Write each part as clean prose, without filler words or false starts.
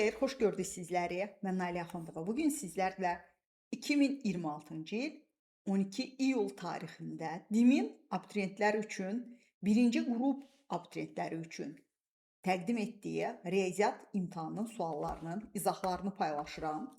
xeyir, xoş gördük sizləri. Mən Nailiyə Axundova. Bugün sizlərlə 2026-cı il 12 iyul tarixində DİM-in abituriyentlər üçün, birinci qrup abituriyentləri üçün təqdim etdiyi riyaziyyat imtahanının suallarının izahlarını paylaşıram.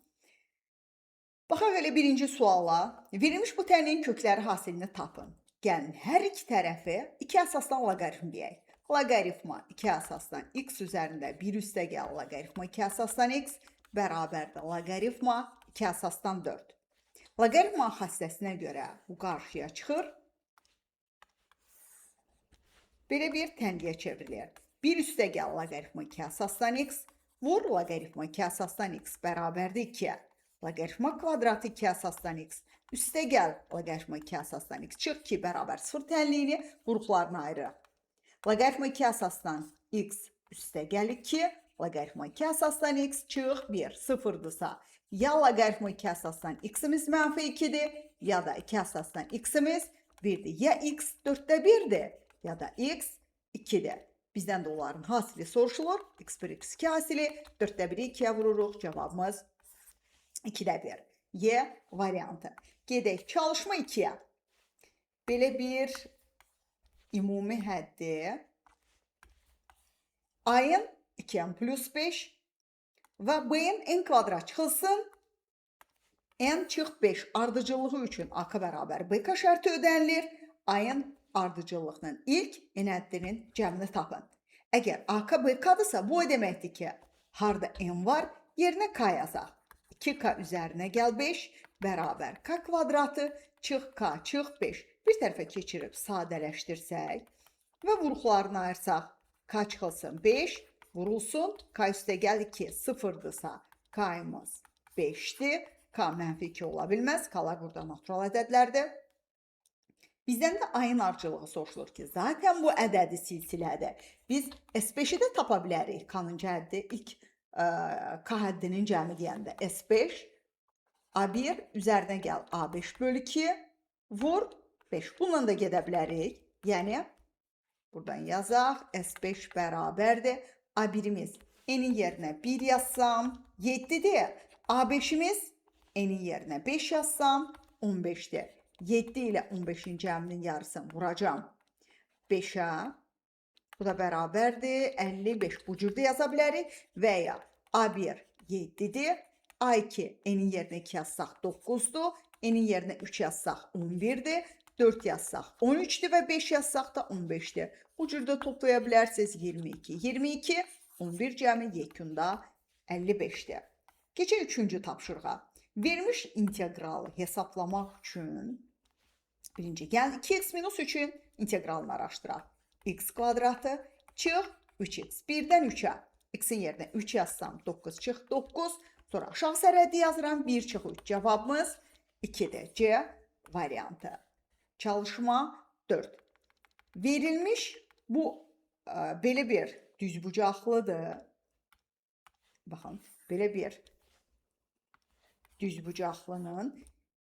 Baxaq elə birinci suala. Verilmiş bu təliyin kökləri hasilini tapın. Gəlin, hər iki tərəfi iki əsasdan loqaritm deyək. Loqaritma 2 əsasdan x üzərində 1 üstəgəl loqaritma 2 əsasdan x bərabərdir loqaritma 2 əsasdan 4. Loqaritma xassəsinə görə bu qarşıya çıxır. Belə bir tənliyə çevrilir. 1 üstəgəl loqaritma 2 əsasdan x vur loqaritma 2 əsasdan x bərabərdir 2. Loqaritma kvadratı 2 əsasdan x üstəgəl loqaritma 2 əsasdan x çıx 2 bərabər 0 tənliyini qruplarına ayırır. Loqaritma 2 əsasdan x üstəgəl 2, loqaritma 2 əsasdan x çıx 1, 0-dırsa, ya loqaritma 2 əsasdan x-imiz mənfi 2-dir, ya da 2 əsasdan x-imiz 1-dir. Ya x 4-də 1-dir, ya da x 2-dir. Bizdən də onların hasili soruşulur. x1, x2 hasili 4-də 1-i 2-yə vururuq. Cavabımız 2-də 1. Y variantı. Gedək çalışma 2-yə. Belə bir ümumi həddi a-ın 2n plus 5 və b-ın n kvadrat çıxılsın n çıx 5 ardıcıllığı üçün a-k bərabər b-k şərti ödənilir. A-ın ardıcıllığının ilk n həddinin cəmini tapın. Əgər a-k b-k-dırsa bu o deməkdir ki, harda n var, yerinə k yazaq. 2k üzərinə gəl 5 bərabər k kvadratı çıx k çıx 5. Bir tərəfə keçirib sadələşdirsək və vuruqlarını ayırsaq, k çıxılsın 5, vurulsun, k üstəgəl 2, 0-dırsa, k-ımız 5-dir, k mənfi 2 ola bilməz, k-lar burada natural ədədlərdir. Bizdən də ayın ardıcılığı soruşulur ki, zaten bu ədədi silsilədir. Biz S5-i də tapa bilərik, k-nıncı həddi, ilk k həddinin cəmi deyəndə S5, A1 üzərinə gəl A5 bölü 2, vur 5. Bununla da gedə bilərik. Yəni, buradan yazaq. S5 bərabərdir. A1-imiz n-in yerinə 1 yazsam 7-dir. A5-imiz n-in yerinə 5 yazsam 15-dir. 7 ilə 15-in cəminin yarısını vuracam 5-ə. Bu da bərabərdir. 55. Bu cürdə yaza bilərik. Və ya A1 7-dir. A2 n-in yerinə 2 yazsaq 9-dur. N-in yerinə 3 yazsaq 11-dir. 4 yazsaq 13-dür və 5 yazsaq da 15-dir. Bu cürdə toplaya bilərsiniz 22. 22, 11 cəmi yekunda 55-dir. Keçək 3-cü tapşırığa. Verilmiş integralı hesablamaq üçün birinci gəl 2x minus 3-ün integralını araşdıraq. X kvadratı çıx 3x. 1-dən 3-ə. X-in yerinə 3 yazsam 9 çıx 9. Sonra aşağı sərhəddi yazıram 1 çıx 3. Cavabımız 2-dir. C variantı. Çalışma 4. Verilmiş bu belə bir düzbucaqlıdır. Baxın, belə bir düzbucaqlının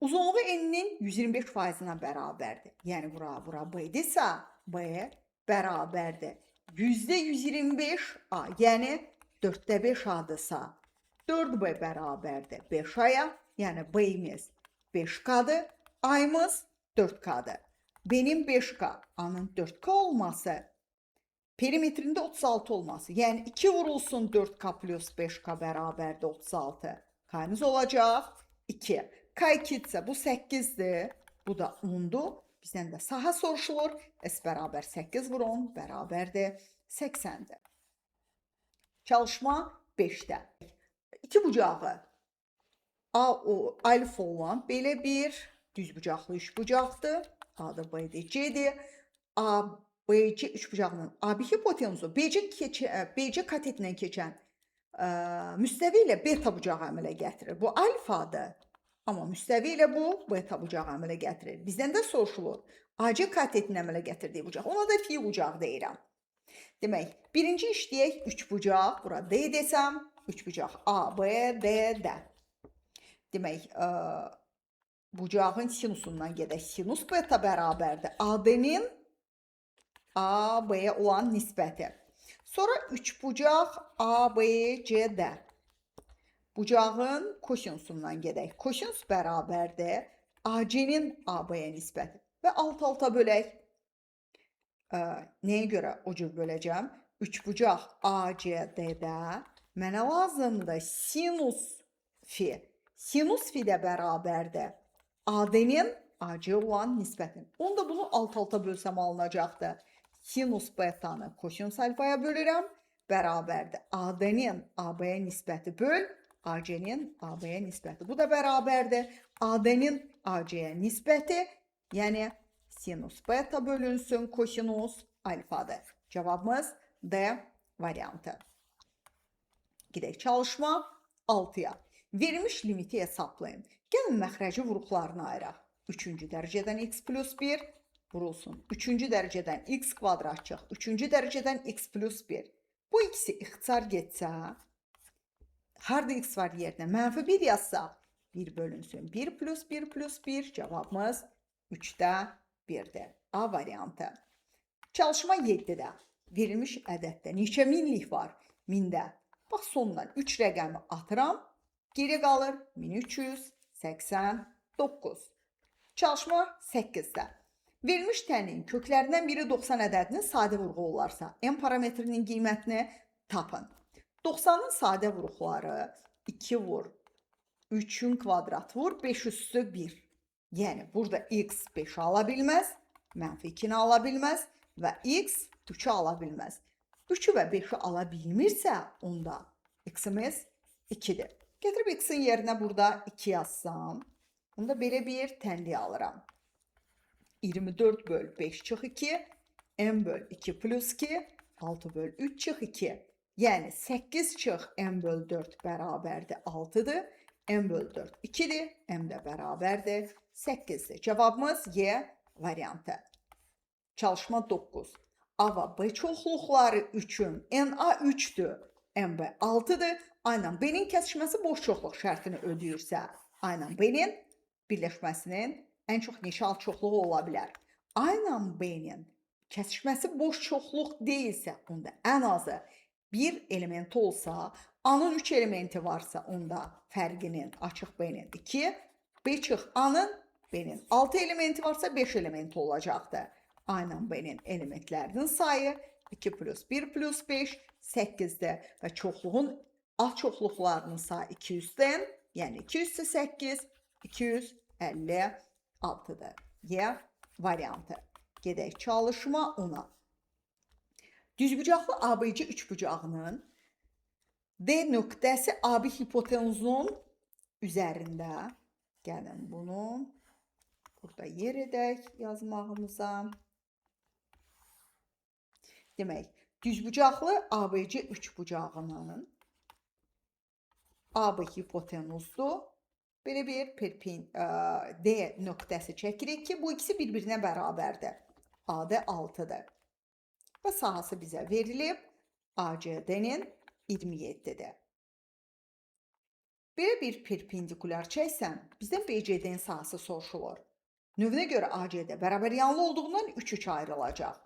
uzunluğu n-nin 125%-na bərabərdir. Yəni, bura b-dirsə, b bərabərdir. %125a, yəni 4-də 5a-dırsa, 4b bərabərdir 5a-ya, yəni b-imiz 5k-dır, a-ımız 4k-dır. B-nin 5k, a-nın 4k olması, perimetrində 36 olması, yəni 2 vurulsun 4k plus 5k bərabərdir 36. K-nız olacaq 2. K2-dirsə bu 8-dir, bu da 10-dur. Bizdən də sahə soruşulur. S bərabər 8 vur 10 bərabərdir 80-dir. Çalışma 5-də. İki bucağı alfa olan belə bir düzbucaqlı üçbucaqdır. Adı B-dir, C-dir. ABC üçbucağının AB hipotenuzu BC katetindən keçən müstəvi ilə beta bucağı əmələ gətirir. Bu alfadır. Amma müstəvi ilə bu beta bucağı əmələ gətirir. Bizdən də soruşulur. AC katetinin əmələ gətirdiyi bucaq. Ona da fi bucağı deyirəm. Demək, birinci işləyək üçbucaq. Bura D desəm, üçbucaq A, B, D, D. Demək, bucağın sinusundan gedək. Sinus beta bərabərdir. AD-nin A, B-yə olan nisbəti. Sonra üçbucaq A, B, C, D. bucağın kosinüsündən gedək. Kosinüs bərabərdir AC-nin AB-yə nisbəti. Və alt-alta bölək. Nəyə görə o cür böləcəm? Üçbucaq ACD-də mənə lazımdır sinus fi. Sinus fi də bərabərdir AD-nin AC olan nisbətin. Onu da bunu alt-alta bölsəm alınacaqdır. Sinus betanı kosinus alfaya bölürəm. Bərabərdir AD-nin AB-yə nisbəti böl AC-nin AB-yə nisbəti. Bu da bərabərdir AD-nin AC-yə nisbəti, yəni sinus beta bölünsün kosinus alfadır. Cavabımız D variantı. Gedək çalışma 6-ya. Verilmiş limiti hesablayın. Gəlin məxrəci vuruqlarını ayıraq. 3-cü dərəcədən x plus 1 vurulsun. 3-cü dərəcədən x kvadrat çıx. 3-cü dərəcədən x plus 1. Bu ikisi ixtisar getsə, harada x var yerinə mənfi 1 yazsaq, 1 bölünsün. 1 plus 1 plus 1 cavabımız 3-də 1-dir. A variantı. Çalışma 7-də. Verilmiş ədəddə neçə minlik var? 1000-də. Bax sondan 3 rəqəmi atıram. Geri qalır 1389. Çalışma 8-də. Verilmiş tənin köklərindən biri 90 ədədinin sadə vuruğu olarsa, n parametrinin qiymətini tapın. 90-ın sadə vuruqları 2 vur, 3-ün kvadrat vur, 5 üstü 1. Yəni, burada x 5 ala bilməz, mənfi 2-ni ala bilməz və x 3-ü ala bilməz. 3-ü və 5-i ala bilmirsə, onda x-imiz 2-dir. Getirib x-in yerinə burada 2 yazsam, onda belə bir tənliyi alıram. 24 böl 5 çıx 2, n böl 2 plus 2, 6 böl 3 çıx 2. Yəni 8 çıx n böl 4 bərabərdir 6-dır. N böl 4 2-dir, m də bərabərdir 8-dir. Cavabımız Y variantı. Çalışma 9. A və B çoxluqları üçün NA 3-dür, MB 6-dır. A ilə B-nin kəsişməsi boş çoxluq şərtini ödəyirsə, A ilə B-nin birləşməsinin ən çox neçə alt çoxluğu ola bilər? A ilə B-nin kəsişməsi boş çoxluq deyilsə, onda ən azı bir elementi olsa, A-nın 3 elementi varsa, onda fərqinin açıq B-nin 2, B çıx A-nın B-nin 6 elementi varsa 5 elementi olacaqdır. A ilə B-nin elementlərinin sayı 2 plus 1 plus 5 8-dir və çoxluğun alt çoxluqlarının sayı 200-dən, yəni 2 üstü 8 256-dır. Y variantı. Gedək çalışma 10-a. Düzbucaqlı ABC üçbucağının D nöqtəsi AB hipotenuzunun üzərində, gəlin bunu burada yer edək yazmağımıza. Demək, düzbucaqlı ABC üçbucağının AB hipotenuzdur. Belə bir D nöqtəsi çəkirik ki, bu ikisi bir-birinə bərabərdir. AD 6-dır. Və sahası bizə verilib ACD-nin 27-dir. Belə bir perpendikulyar çəksən, bizdən BCD-nin sahası soruşulur. Növünə görə ACD bərabər yanlı olduğundan 3-3 ayrılacaq.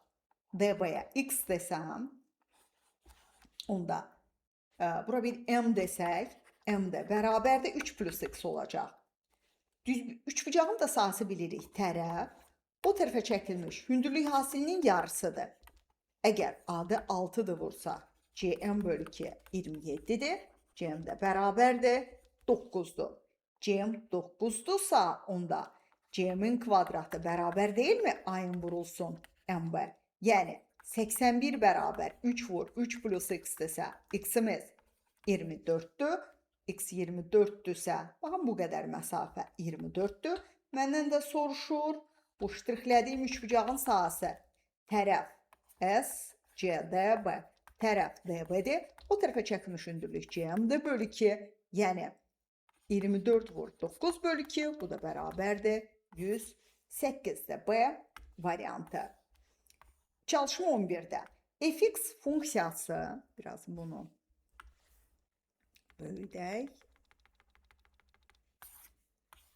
DB-yə x desəm, onda bura bir M desək, M də bərabərdə 3 plus x olacaq. Üçbucağın da sahası bilirik tərəf, o tərəfə çəkilmiş hündürlük hasilinin yarısıdır. Əgər AD 6-dır vursa, CM bölü 2 27-dir, CM də bərabərdir 9-dur. CM 9-dursa, onda CM-in kvadratı bərabər deyilmi? Ayın vurulsun MB. Yəni 81 bərabər 3 vur 3 plus x desə, x-imiz 24-dür. X 24-dürsə, baxın bu qədər məsafə 24-dür. Məndən də soruşur, bu ştrixlədiyim üçbucağın sahası tərəf S, C, D, B, tərəf DB-dir. O tərəfə çəkilmiş hündürlük CM-dir bölü 2, yəni 24 vur 9 bölü 2, bu da bərabərdir 108-dir. B variantı. Çalışma 11-də. Fx funksiyası, biraz bunu böyüdək.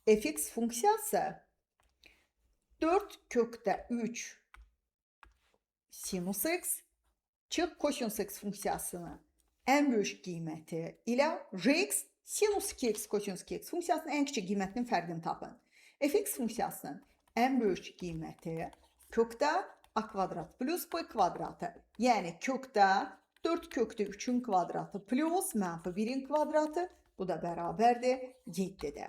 Fx funksiyası 4 kökdə 3 sinus x çıx kosinus x funksiyasının ən böyük qiyməti ilə Rx Sinus 2x, kosinus 2x funksiyasının ən kiçik qiymətinin fərqini tapın. Fx funksiyasının ən böyük qiyməti kökdə a kvadrat plus b kvadratı. Yəni kökdə 4 kökdə 3-ün kvadratı plus mənfi 1-in kvadratı. Bu da bərabərdir 7-də.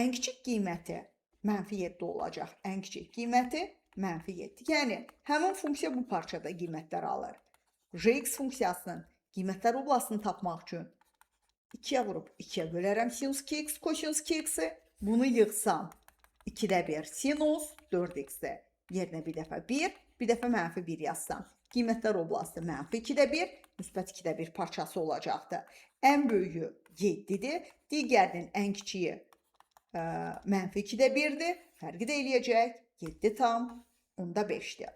Ən kiçik qiyməti mənfi 7 olacaq. Ən kiçik qiyməti mənfi 7. Yəni həmin funksiya bu parçada qiymətlər alır. Jx funksiyasının qiymətlər oblasını tapmaq üçün 2-yə vurub 2-yə bölərəm sinus 2x, kosinus 2x-i. Bunu yığsam 2-də 1 sinus 4x-i. Yerinə bir dəfə 1, bir dəfə mənfi 1 yazsam. Qiymətlər oblasti mənfi 2-də 1, müsbət 2-də 1 parçası olacaqdır. Ən böyüyü 7-dir. Digərinin ən kiçiyi mənfi 2-də 1-dir. Fərqi də eləyəcək. 7 tam 10-da 5-dir.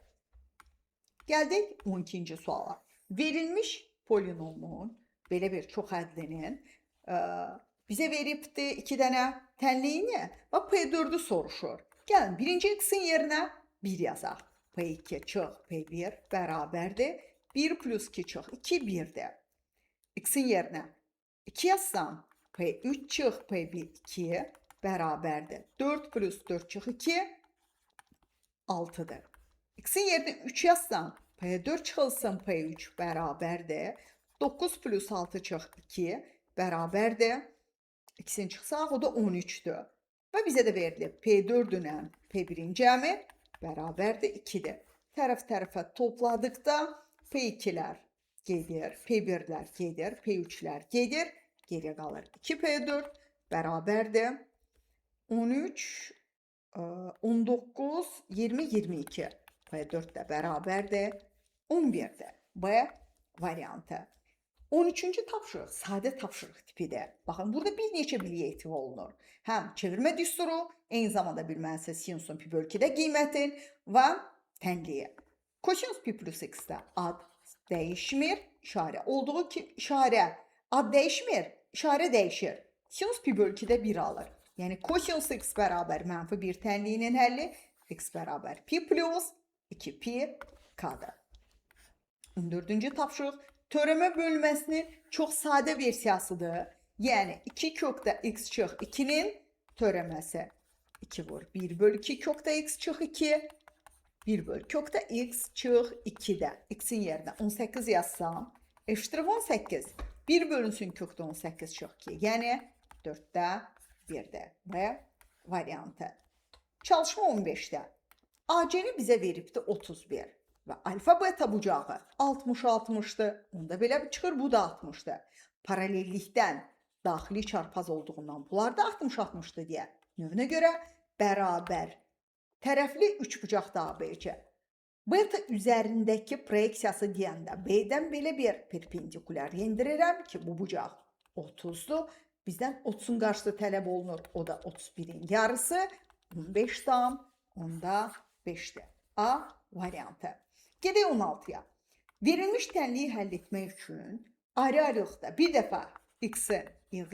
Gəldik 12-ci suala. Verilmiş polinomun, belə bir çox hədlinin bizə veribdi 2 dənə tənliyini və P4-ü soruşur. Gəlin, birinci x-in yerinə 1 yazaq. P2 çıx P1 bərabərdir. 1 plus 2 çıx 2 1-dir. X-in yerinə 2 yazsam P3 çıx P1 2 bərabərdir. 4 plus 4 çıx 2 6-dır. X-in yerinə 3 yazsam P4 çıxılsın P3 bərabərdir. 9 plus 6 çıx 2 bərabərdir. X-in çıxsaq o da 13-dür. Və bizə də verilib P4 ilə P1-in cəmi bərabərdir 2-dir. Tərəf-tərəfə topladıqda P2-lər gedir, P1-lər gedir, P3-lər gedir. Geriyə qalır 2P4 bərabərdir 13, 19, 20, 22. P4 də bərabərdir 11-dir. B variantı. 13-cü tapşırıq sadə tapşırıq tipidir. Baxın, burada bir neçə bilgi etiva olunur. Həm çevirmə düsturu, eyni zamanda bilməlisiniz sinusun pi bölü 2-də qiymətin və tənliyi. Kosinus pi plus x-də ad dəyişmir, işarə olduğu ki, ad dəyişmir, işarə dəyişir. Sinus pi bölü 2-də 1 alır. Yəni kosinus x bərabər mənfi 1 tənliyinin həlli x bərabər pi plus 2 pi k-dır. 14-cü tapşırıq törəmə bölməsinin çox sadə versiyasıdır. Yəni 2 kökdə x çıx 2-nin törəməsi 2 vur 1 bölü 2 kökdə x çıx 2 1 bölü kökdə x çıx 2-də x-in yerinə 18 yazsam eşitdir 18 1 bölünsün kökdə 18 çıx 2 yəni 4-də 1-də B variantı. Çalışma 15-də AC-ni bizə veribdi 31 və alfa beta bucağı 60-60'dır. Onda belə çıxır bu da 60'dır. Paralellikdən daxili çarpaz olduğundan bunlar da 60-60'dır deyə. Növünə görə bərabər tərəfli üçbucaq da ABC. Beta üzərindəki proyeksiyası deyəndə B-dən belə bir perpendikulyar yendirirəm ki, bu bucaq 30'dur. Bizdən 30'un qarşısı tələb olunur. O da 31'in yarısı 15 tam 10'da 5'dir. A variantı. Gedək 16-ya. Verilmiş tənliyi həll etmək üçün ayrı-ayrılıqda bir dəfə x-in, y-in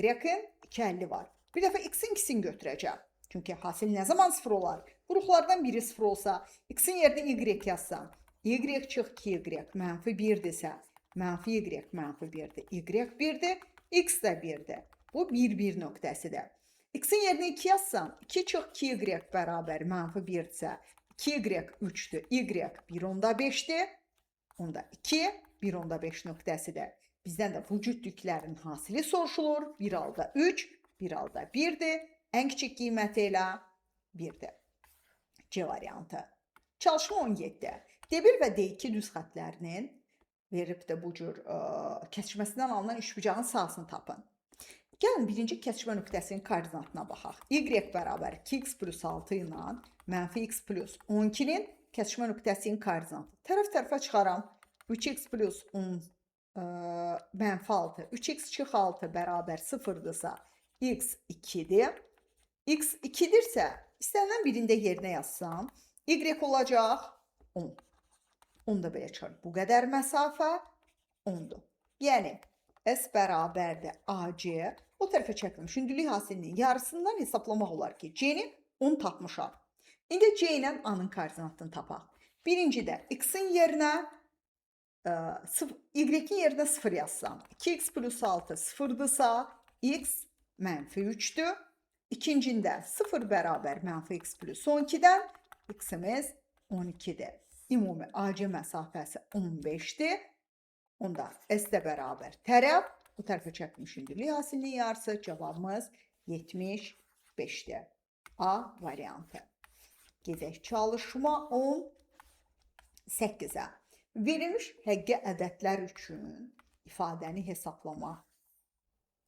2 həlli var. Bir dəfə x-in ikisini götürəcəm. Çünki hasil nə zaman 0 olar? Qruqlardan biri 0 olsa, x-in yerinə y yazsam, y çıx 2y mənfi 1-dirsə, mənfi y mənfi 1-dir, y 1-dir, x də 1-dir. Bu 1-1 nöqtəsidir. X-in yerinə 2 yazsam, 2 çıx 2y bərabər mənfi 1-dirsə, 2y 3'dür, y 1/5'dir, onda 2, 1/5 nöqtəsidir. Bizdən də bu cütlüklərin hasili soruşulur. 1/3, 1/1'dir. Ən kiçik qiyməti ilə 1'dir. C variantı. Çalışma 17. D1 və D2 düz xətlərinin verib də bu cür kəsişməsindən alınan üçbucağın sahasını tapın. Gəlin birinci kəsişmə nöqtəsinin koordinatına baxaq. Y bərabər 2x plus 6 ilə mənfi x plus 12'nin kəsişmə nöqtəsinin koordinatı. Tərəf-tərəfə çıxaram. 3x plus 10 mənfi 6. 3x çıx 6 bərabər 0'dırsa x 2'dir. X 2'dirsə istənilən birində yerinə yazsam y olacaq 10. 10 da belə çıxar. Bu qədər məsafə 10'dur. Yəni S bərabərdir AC. O tərəfə çəkilmiş hündürlük hasilinin yarısından hesablamaq olar ki, C-ni 10 tapmışam. İndi C ilə A-nın koordinatını tapaq. Birincidə x-in yerinə y-in yerinə 0 yazsam, 2x plus 6 0'dırsa x mənfi 3'dür. İkincində 0 bərabər mənfi x plus 12'dən x'imiz 12'dir. Ümumi AC məsafəsi 15'dir. Onda S də bərabər tərəf. Bu tərəfə çəkmişin hündürlük hasilinin yarısı. Cavabımız 75'dir. A variantı. Gedək çalışma 18'ə. Verilmiş həqiqi ədədlər üçün ifadəni hesablamaq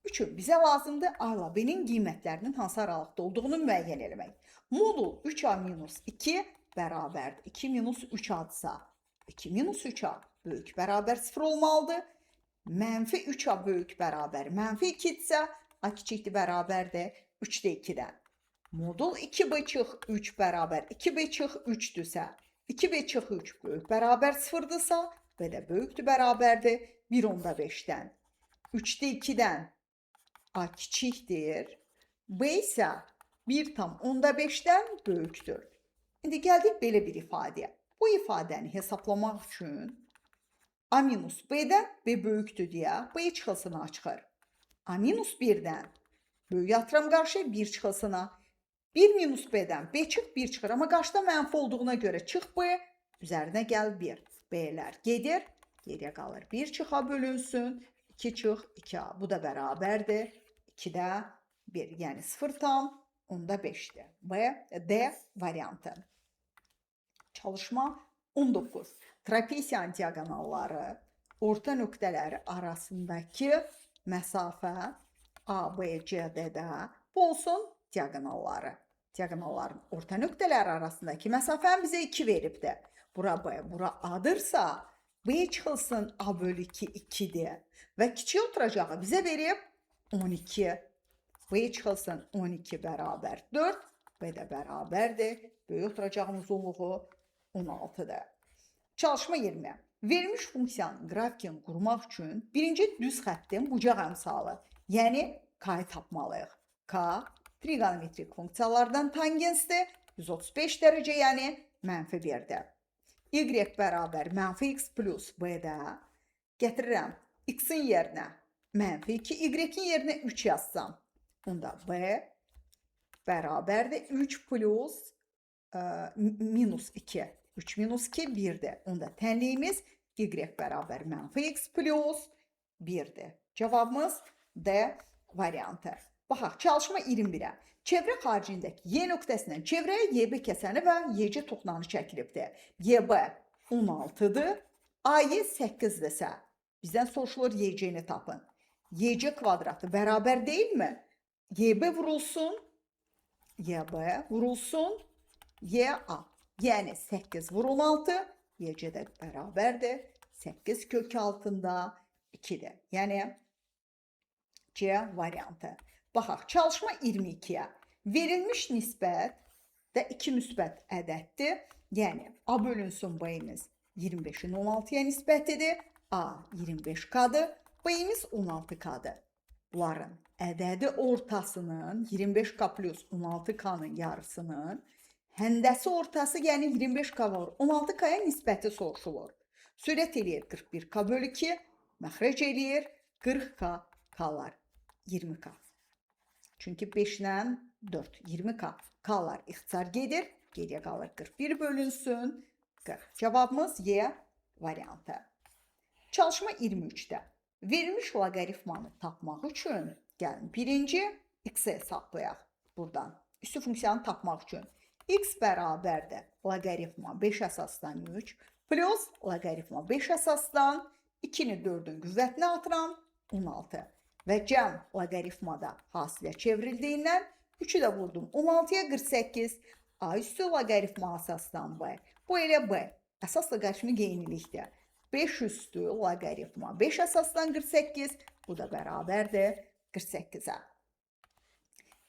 üçün bizə lazımdır A ilə B-nin qiymətlərinin hansı aralıqda olduğunu müəyyən eləmək. Modul 3A minus 2 bərabərdir. 2 minus 3A-dırsa 2 minus 3A böyük bərabər 0 olmalıdır. Mənfi 3A böyük bərabər mənfi 2-dirsə A kiçikdir bərabərdir 3-də 2-dən. Modul 2B çıx 3 bərabər 2B çıx 3-dürsə 2B çıx 3 böyük bərabər 0-dırsa B də böyükdür bərabərdir 1/5'dən. 3'də 2'dən A kiçikdir. B isə 1/5'dən böyükdür. İndi gəldik belə bir ifadəyə. Bu ifadəni hesablamaq üçün A minus B'dən B böyükdür deyə B çıxılsına çıxır. A minus 1'dən böyük atıram qarşıya 1 çıxılsına. 1 minus B'dən B çıx 1 çıxır. Amma qarşıda mənfi olduğuna görə çıx B üzərinə gəl 1. B'lər gedir. Geriyə qalır 1 çıxa bölünsün. 2 çıx 2A. Bu da bərabərdir. 2'də 1. Yəni 0/5'dir. D variantı. Çalışma 19. Trapesiyanın diagonalları orta nöqtələri arasındakı məsafə ABCD-də bu olsun diagonalları. Diagonalların orta nöqtələri arasındakı məsafəni bizə 2 veribdir. Bura B, bura A'dırsa B çıxılsın A bölü 2 2'dir. Və kiçik oturacağı bizə verib 12. B çıxılsın 12 bərabər 4. B də bərabərdir. Böyük oturacağımız olğu 16'dır. Çalışma 20. Verilmiş funksiyanın qrafikini qurmaq üçün birinci düz xəttin bucaq əmsalı, yəni K'yı tapmalıyıq. K trigonometrik funksiyalardan tangensdir. 135 dərəcə, yəni mənfi 1'dir. Y bərabər mənfi x plus B'də gətirirəm x'in yerinə mənfi 2, y'in yerinə 3 yazsam. Onda B bərabərdir 3 plus minus 2. 3 minus 2 1'dir. Onda tənliyimiz y bərabər mənfi x plus 1'dir. Cavabımız D variantı. Baxaq, çalışma 21'ə. Çevrə xaricindəki Y nöqtəsindən çevrəyə YB kəsəni və YC toxunanı çəkilibdir. YB 16'dır. AY 8'dirsə bizdən soruşulur YC-ni tapın. YC kvadratı bərabər deyilmi? YB vurulsun, YB vurulsun, YA. Yəni 8 vur 16, YC də bərabərdir. 8 kök altında 2'dir. Yəni C variantı. Baxaq, çalışma 22'yə. Verilmiş nisbət də 2 müsbət ədəddir. Yəni A bölünsün B-imiz 25'in 16'ya nisbətidir. A 25K'dır. B-imiz 16K'dır. Bunların ədədi ortasının 25K plus 16K'nın yarısının həndəsi ortası, yəni 25K var. 16K'ya nisbəti soruşulur. Sürət eləyir 41K bölü 2, məxrəc eləyir 40K, K'lar 20K. Çünki 5 ilə 4, 20K. K'lar ixtisar gedir, geriyə qalır 41 bölünsün 40. Cavabımız Y variantı. Çalışma 23'də. Verilmiş loqaritmanı tapmaq üçün gəlin birinci x-i hesablayaq buradan. Üstü funksiyanı tapmaq üçün x bərabərdir loqaritma 5 əsasdan 3 plus loqaritma 5 əsasdan 2-ni 4'ün qüvvətinə atıram 16 və cəm loqaritmada hasilə çevrildiyindən 3'ü də vurdum 16'ya 48. A üstü loqaritma əsasdan B. Bu elə B. Əsas loqaritmi qeynilikdir. 5 üstü loqaritma 5 əsasdan 48. Bu da bərabərdir 48'ə.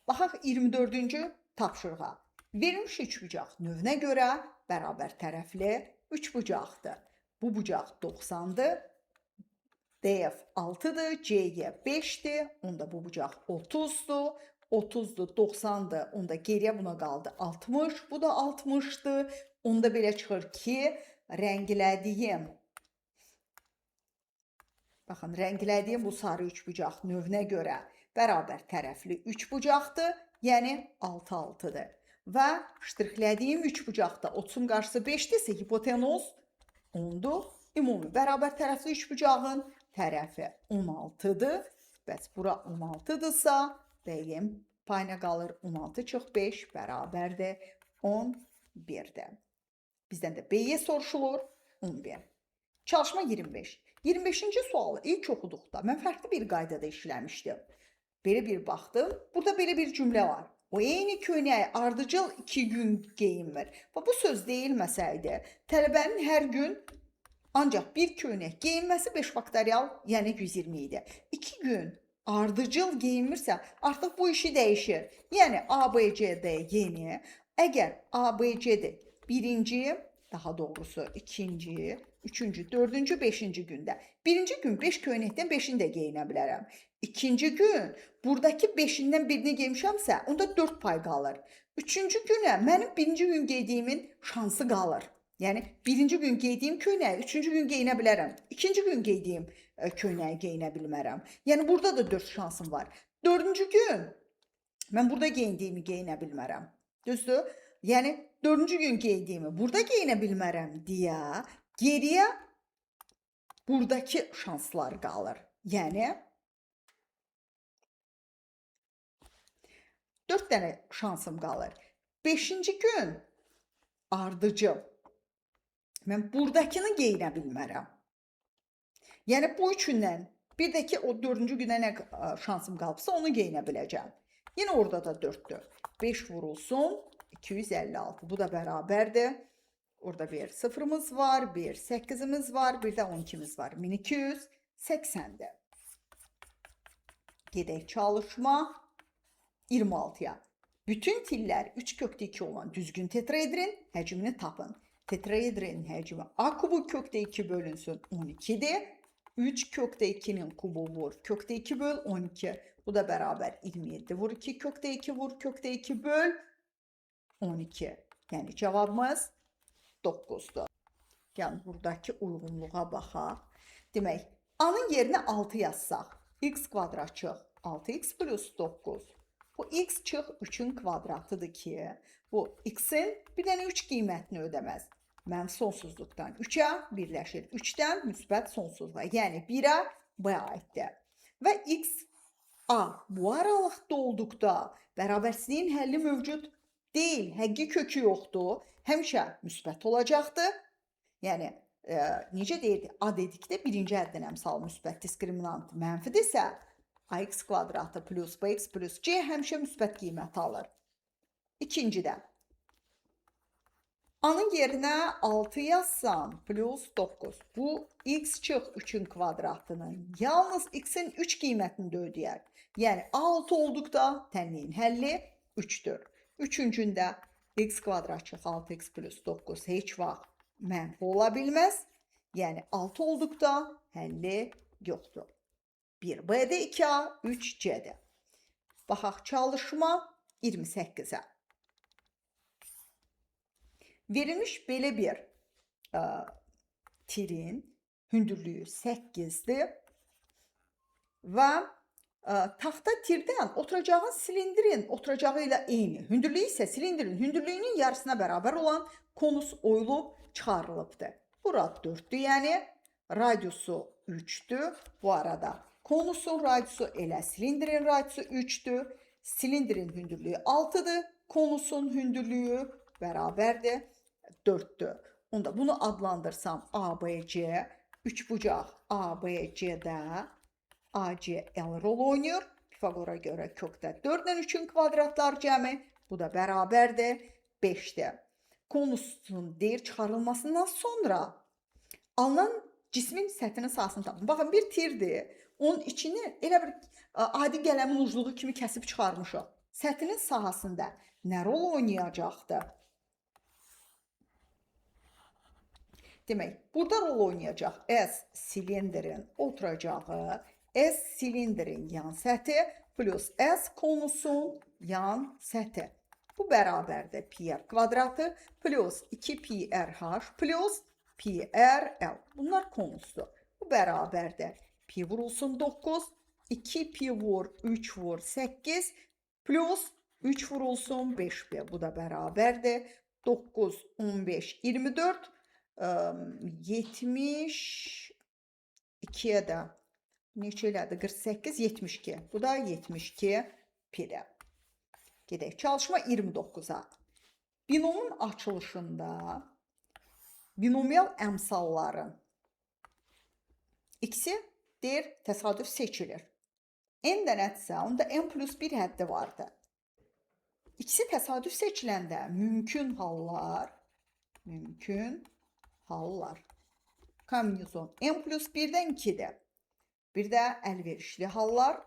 Baxaq 24-cü tapşırığa. Verilmiş üçbucaq növünə görə bərabər tərəfli üçbucaqdır. Bu bucaq 90'dır. DF 6'dır. CY 5'dir. Onda bu bucaq 30'dur. 30'dur, 90'dır. Onda geriyə buna qaldı 60. Bu da 60'dır. Onda belə çıxır ki, rənglədiyim bu sarı üçbucaq növünə görə bərabər tərəfli 3 bucaqdır, yəni 6 6-dır. Və ştrixlədiyim 3 bucaqda 30-un qarşısı 5-dirsə, hipotenuz 10-dur. Ümumi bərabər tərəfli 3 bucağın tərəfi 16-dır. Bəs bura 16-dırsa, deyim, payına qalır 16 çox 5 bərabərdir 11-dir. Bizdən də B-yə soruşulur 11. Çalışma 25. 25-ci sualı ilk oxuduqda mən fərqli bir qaydada işləmişdim. Belə bir baxdım, burada belə bir cümlə var. O eyni köynəyi ardıcıl 2 gün geyinmir. Və bu söz deyilməsəydi, tələbənin hər gün ancaq bir köynək geyinməsi 5 faktorial, yəni 120 idi. 2 gün ardıcıl geyinmirsə, artıq bu işi dəyişir. Yəni ABC-də yeni, əgər ABC-də birinci, daha doğrusu ikinci, üçüncü, dördüncü, beşinci gündə. Birinci gün 5 köynəkdən 5-ini də geyinə bilərəm. İkinci gün buradakı 5-indən birini geymişəmsə, onda 4 pay qalır. Üçüncü günə mənim birinci gün geydiyimin şansı qalır. Yəni birinci gün geydiyim köynəyi üçüncü gün geyinə bilərəm. İkinci gün geydiyim köynəyi geyinə bilmərəm. Yəni burada da 4 şansım var. Dördüncü gün mən burada geyindiyimi geyinə bilmərəm. Düzdür? Yəni dördüncü gün geydiyimi burada geyinə bilmərəm deyə geriyə buradakı şanslar qalır. Yəni 4 dənə şansım qalır. 5-ci gün ardıcıl. Mən buradakını geyinə bilmərəm. Yəni bu üçündən bir də ki o 4-cü günə nə şansım qalıbsa onu geyinə biləcəm. Yenə orada da 4-dür. 5 vurulsun 256. Bu da bərabərdir. Orada bir sıfırımız var, bir 8'imiz var, bir də 12'miz var. 1280'dir. Gedək çalışma 26'ya. Bütün tillər 3 kökdə 2 olan düzgün tetraedrin həcmini tapın. Tetraedrin həcmi A kubu kökdə 2 bölünsün 12'dir. 3 kökdə 2'nin kubu vur kökdə 2 böl 12. Bu da bərabər 27. Vur 2 kökdə 2 vur kökdə 2 böl 12. Yəni cavabımız 9'dur. Yəni buradakı uyğunluğa baxaq. Demək, A-nın yerinə 6 yazsaq, x kvadrat çıx 6x plus 9. Bu x çıx 3'ün kvadratıdır ki, bu x'in bir dənə 3 qiymətini ödəməz. Mən sonsuzluqdan 3'ə birləşir. 3'dən müsbət sonsuzluğa, yəni 1'ə B aiddir. Və x A bu aralıqda olduqda bərabərsizliyin həlli mövcud deyil, həqiqi kökü yoxdur, həmişə müsbət olacaqdır. Yəni, necə deyirdi? A dedikdə birinci həddən əmsal müsbət diskriminant mənfidirsə, ax kvadratı plus bx plus c həmişə müsbət qiymət alır. İkincidə, A-nın yerinə 6 yazsam plus 9. Bu x çıx 3'ün kvadratının yalnız x'in 3 qiymətini də ödəyər. Yəni A6 olduqda tənliyin həlli 3'dür. Üçüncündə x kvadrat çıx 6x plus 9 heç vaxt mənfi ola bilməz. Yəni 6 olduqda həlli yoxdur. 1B-də 2A, 3C-də. Baxaq çalışma 28'ə. Verilmiş belə bir tirin hündürlüyü 8'dir və taxta tirdən oturacağın silindrin oturacağı ilə eyni. Hündürlüyü isə silindrin hündürlüyünün yarısına bərabər olan konus oyulub çıxarılıbdır. Bura 4'dür, yəni radiusu 3'dür. Bu arada konusun radiusu elə silindrin radiusu 3'dür. Silindrin hündürlüyü 6'dır. Konusun hündürlüyü bərabərdir 4'dür. Onda bunu adlandırsam ABC, 3 bucaq ABC'də AC el rol oynayır. Pifagora görə kökdə 4 ilə 3'ün kvadratlar cəmi. Bu da bərabərdir 5'dir. Konusun deyir çıxarılmasından sonra alınan cismin səthinin sahəsini tapın. Baxın, bir tirdir. Onun içini elə bir adi qələmin ucluğu kimi kəsib çıxarmışıq. Səthinin sahəsində nə rol oynayacaqdır? Demək, burada rol oynayacaq S silindrin oturacağı, S silindrin yan səthi plus S konusun yan səthi. Bu bərabərdir pi r kvadratı plus 2 pi rh plus pi rl. Bunlar konusdur. Bu bərabərdir pi vurulsun 9, 2 pi vur 3 vur 8 plus 3 vurulsun 5p. Bu da bərabərdir. 9, 15, 24, 72'ye də neçə elədi? 48, 72. Bu da 72 pi-dir. Gedək çalışma 29'a. Binomun açılışında binomial əmsalların x'i deyir təsadüf seçilir. N dənətsə, onda n plus 1 həddi vardı. X'i təsadüf seçiləndə mümkün hallar kombinizon n plus 1'dən 2'dir. Bir də əlverişli hallar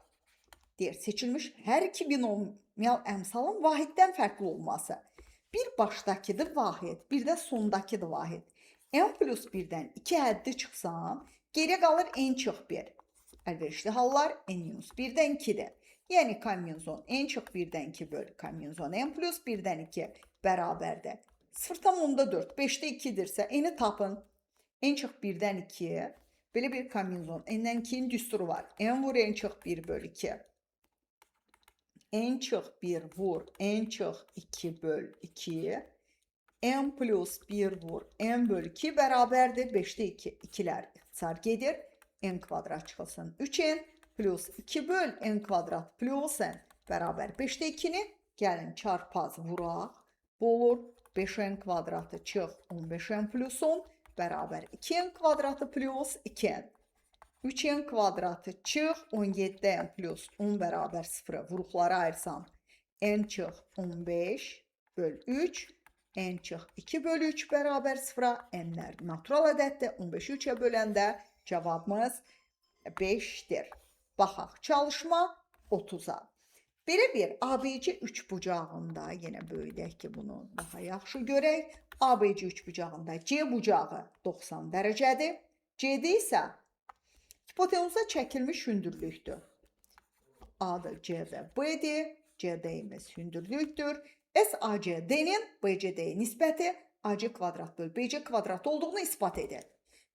deyir seçilmiş hər iki binomial əmsalın vahiddən fərqli olması. Bir başdakidir vahid, bir də sondakıdır vahid. N plus 1'dən 2 həddi çıxsam, geriyə qalır n çıx 1. Əlverişli hallar n minus 1'dən 2'dir. Yəni kombinizon n çıx 1'dən 2 böl kombinizon n plus 1'dən 2 bərabərdir. 0,4, 5'də 2'dirsə n'i tapın. N çıx 1'dən 2, belə bir kombinizon n'dən 2'nin düsturu var. N vur n çıx 1 böl 2. N çıx 1 vur n çıx 2 böl 2. N plus 1 vur n böl 2 bərabərdir. 5'də 2, 2'lər ixtisar gedir. N kvadrat çıxılsın 3n plus 2 böl n kvadrat plus n bərabər 5'də 2'ni gəlin çarpaz vuraq. Bu olur 5n kvadratı çıx 15n plus 10 bərabər 2n kvadratı plus 2n. 3n kvadratı çıx 17n plus 10 bərabər 0'a vuruqları ayırsam n çıx 15 böl 3 n çıx 2 böl 3 bərabər 0'a n'lər natural ədəddir. 15'i 3'ə böləndə cavabımız 5'dir. Baxaq çalışma 30'a. Belə bir ABC üçbucağında, yenə böyüdək ki bunu daha yaxşı görək. ABC üçbucağında C bucağı 90 dərəcədir. C'də isə hipotenuza çəkilmiş hündürlükdür. A'dır, C'də B'dir. CD'miz hündürlükdür. SACD'nin BCD'ye nisbəti AC kvadrat böl BC kvadrat olduğunu ispat edir.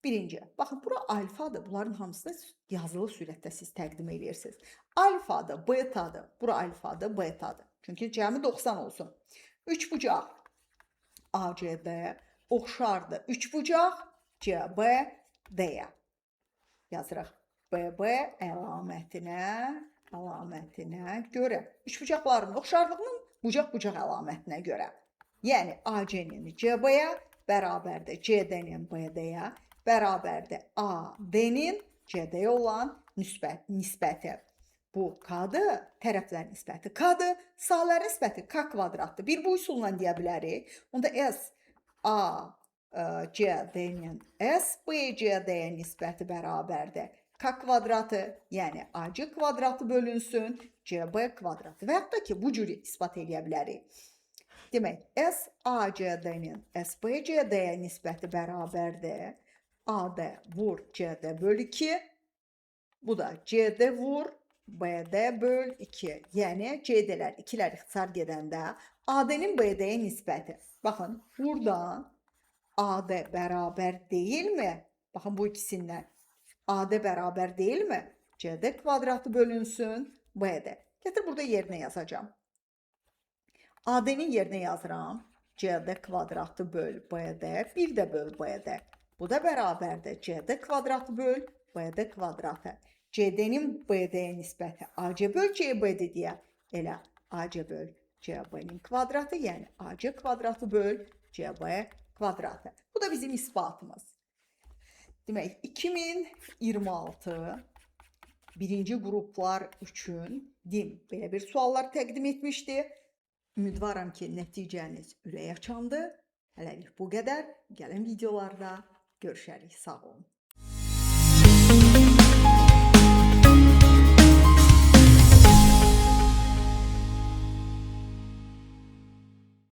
Birinci, baxın, bura alfadır. Bunların hamısını yazılı sürətdə siz təqdim edirsiniz. Alfadır, betadır. Bura alfadır, betadır. Çünki cəmi 90 olsun. Üçbucaq ACD oxşardır. Üçbucaq CB D-yə. Yazırıq. BB əlamətinə görə. Üçbucaqların oxşarlığının bucaq-bucaq əlamətinə görə. Yəni AC-nin CB-yə bərabərdir CD-nin BD-yə, bərabərdir AD-nin CD-yə olan nisbəti. Bu K-dır, tərəflər nisbəti K-dır, sahələr nisbəti K kvadratdır. Bir bu üsulla deyə bilərik. Onda S ACD-nin SBCD-yə nisbəti bərabərdir. K kvadratı, yəni AC kvadratı bölünsün CB kvadratı. Və yaxud da ki, bu cür ispat edə bilərik. Demək, SACD-nin SBCD-yə nisbəti bərabərdir. AD vur CD böl 2. Bu da CD vur BD böl 2. Yəni CD-lər, 2'lər ixtisar gedəndə AD-nin BD-yə nisbəti. Baxın, buradan AD bərabər deyilmi? Baxın, bu ikisindən. AD bərabər deyilmi? CD kvadratı bölünsün BD. Gətir, burada yerinə yazacağım. AD-nin yerinə yazıram. CD kvadratı böl BD, bir də böl BD. Bu da bərabərdir. CD kvadratı böl BD kvadratı. CD-nin BD-yə nisbəti AC böl CB'dir deyə. Elə AC böl CB'nin kvadratı, yəni AC kvadratı böl CB kvadratı. Bu da bizim isbatımız. Demək, 2026 birinci qruplar üçün belə bir suallar təqdim etmişdi. Ümidvaram ki, nəticəniz ürək açandır. Hələlik bu qədər. Gələn videolarda görüşərik. Sağ olun.